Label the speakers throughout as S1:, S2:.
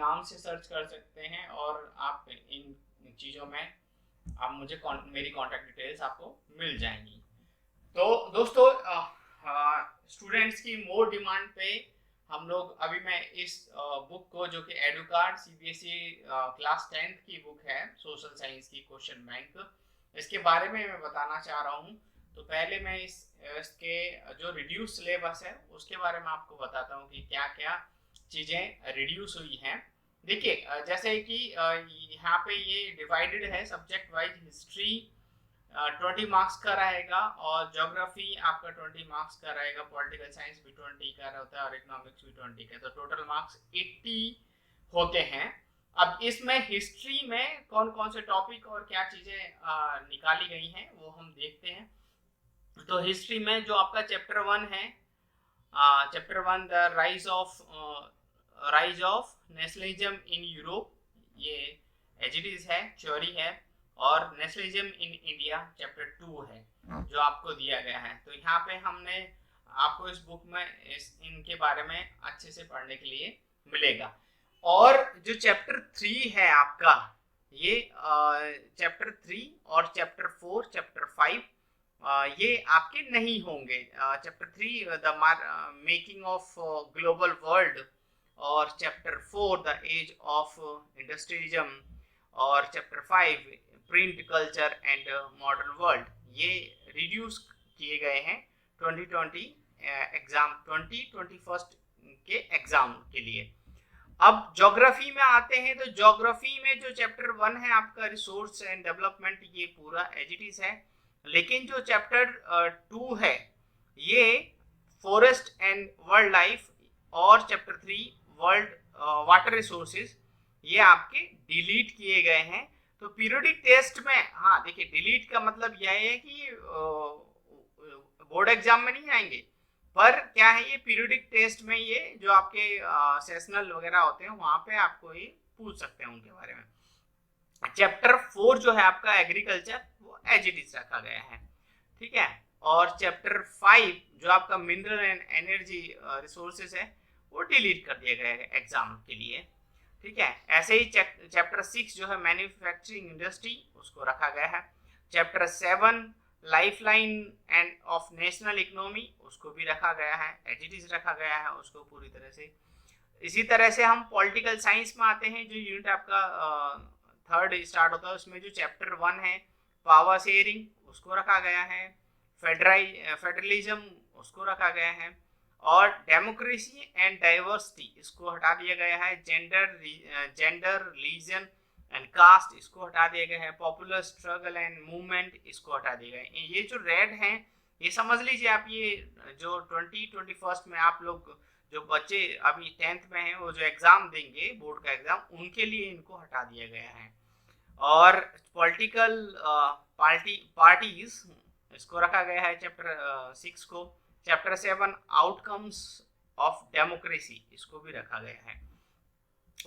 S1: नाम से सर्च कर सकते हैं और आप इन चीज़ों में आप मुझे मेरी कॉन्टैक्ट डिटेल्स आपको मिल जाएंगी। तो दोस्तों स्टूडेंट्स की मोर डिमांड पे हम लोग अभी मैं इस बुक को, जो कि एडुकार्ड सीबीएसई क्लास 10th की बुक है, सोशल साइंस की क्वेश्चन बैंक, इसके बारे में मैं बताना चाह रहा हूँ। तो पहले मैं इसके जो रिड्यूस सिलेबस है उसके बारे में आपको बताता हूँ कि क्या क्या चीज़ें रिड्यूस हुई हैं। देखिए जैसे कि यहाँ पे ये डिवाइडेड है सब्जेक्ट वाइज। हिस्ट्री 20 मार्क्स का रहेगा और ज्योग्राफी आपका 20 मार्क्स का रहेगा, पॉलिटिकल साइंस भी 20 का रहता है और इकोनॉमिक्स भी 20 का, तो टोटल मार्क्स 80 होते हैं। अब इसमें हिस्ट्री में कौन कौन से टॉपिक और क्या चीजें निकाली गई हैं वो हम देखते हैं। तो हिस्ट्री में जो आपका चैप्टर 1 है, chapter 1 the rise of nationalism in Europe, ये एज इट इज है, थ्योरी है। और नेशनलिज्म इन इंडिया चैप्टर 2 है जो आपको दिया गया है। तो यहाँ पे हमने आपको इस बुक में इनके बारे में अच्छे से पढ़ने के लिए मिलेगा। और जो चैप्टर 3 है आपका, ये चैप्टर 3 और चैप्टर 4, चैप्टर 5 ये आपके नहीं होंगे। Chapter 3 the making of global world, और chapter 4 the age of industrialism, और chapter 5 print culture and modern world, ये रिड्यूस किए गए हैं 2020 एग्जाम 2021 के एग्जाम के लिए। अब ज्योग्राफी में आते हैं। तो ज्योग्राफी में जो चैप्टर 1 है आपका रिसोर्स एंड डेवलपमेंट, ये पूरा एज इट इज है। लेकिन जो चैप्टर 2 है ये फॉरेस्ट एंड वाइल्ड लाइफ, और चैप्टर 3 वर्ल्ड वाटर रिसोर्सेज, ये आपके डिलीट किए गए हैं। तो पीरियोडिक टेस्ट में, हाँ देखिए, डिलीट का मतलब यह है कि बोर्ड एग्जाम में नहीं आएंगे, पर क्या है, ये पीरियोडिक टेस्ट में, ये जो आपके सेशनल वगैरह होते हैं वहां पे आपको ये पूछ सकते हैं उनके बारे में। चैप्टर 4 जो है आपका एग्रीकल्चर, वो एज इट इज रखा गया है, ठीक है। और चैप्टर 5 जो आपका मिनरल एंड एनर्जी रिसोर्सेज है, वो डिलीट कर दिया गया है एग्जाम के लिए, ठीक है। ऐसे ही चैप्टर 6 जो है मैन्युफैक्चरिंग इंडस्ट्री, उसको रखा गया है। Chapter 7 lifeline end of national economy, उसको भी रखा गया है, एज इट इज रखा गया है उसको पूरी तरह से। इसी तरह से हम पॉलिटिकल साइंस में आते हैं। जो यूनिट आपका 3rd स्टार्ट होता है, उसमें जो चैप्टर 1 है पावर शेयरिंग, उसको रखा गया है। फेडरलिज्म, उसको रखा गया है। और डेमोक्रेसी एंड डाइवर्सिटी, इसको हटा दिया गया है। जेंडर रिलीजन एंड कास्ट, इसको हटा दिया गया है। पॉपुलर स्ट्रगल एंड मूवमेंट, इसको हटा दिया गया है। ये जो रेड हैं, ये समझ लीजिए आप, ये जो 2021 में आप लोग, जो बच्चे अभी 10th में हैं, वो जो एग्जाम देंगे बोर्ड का एग्जाम, उनके लिए इनको हटा दिया गया है। और पॉलिटिकल पार्टीज, इसको रखा गया है चैप्टर 6 को। चैप्टर 7 आउटकम्स ऑफ डेमोक्रेसी, इसको भी रखा गया है।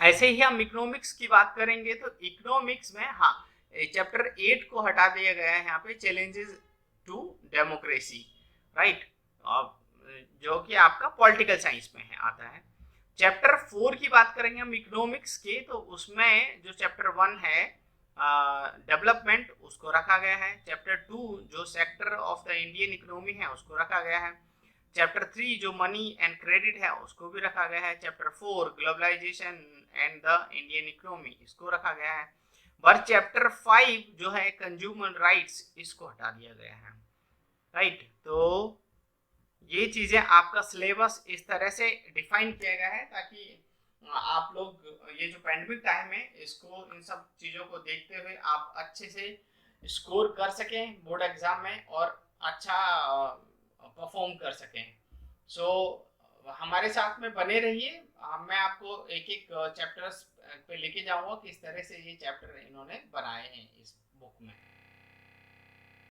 S1: ऐसे ही हम इकोनॉमिक्स की बात करेंगे। तो इकोनॉमिक्स में, हाँ, चैप्टर 8 को हटा दिया गया है यहाँ पे, चैलेंजेस टू डेमोक्रेसी, राइट, जो कि आपका पॉलिटिकल साइंस में है, आता है। चैप्टर 4 की बात करेंगे हम इकोनॉमिक्स के, तो उसमें जो चैप्टर 1 है डेवलपमेंट, उसको रखा गया है। चैप्टर 2 जो sector of the Indian economy है, उसको रखा गया है। चैप्टर 3 जो मनी एंड क्रेडिट है, उसको भी रखा गया है। Chapter 4 globalisation and the Indian economy, इसको रखा गया है। पर चैप्टर 5 जो है कंज्यूमर राइट्स, इसको हटा दिया गया है, राइट। तो ये चीजें आपका सिलेबस इस तरह से डिफाइन किया गया है, ताकि आप लोग ये जो पैंडेमिक टाइम है, इसको, इन सब चीज़ों को देखते हुए आप अच्छे से स्कोर कर सकें बोर्ड एग्जाम में और अच्छा परफॉर्म कर सकें। सो हमारे साथ में बने रहिए। मैं आपको एक एक चैप्टर्स पे लेके जाऊंगा किस तरह से ये चैप्टर इन्होंने बनाए हैं इस बुक में।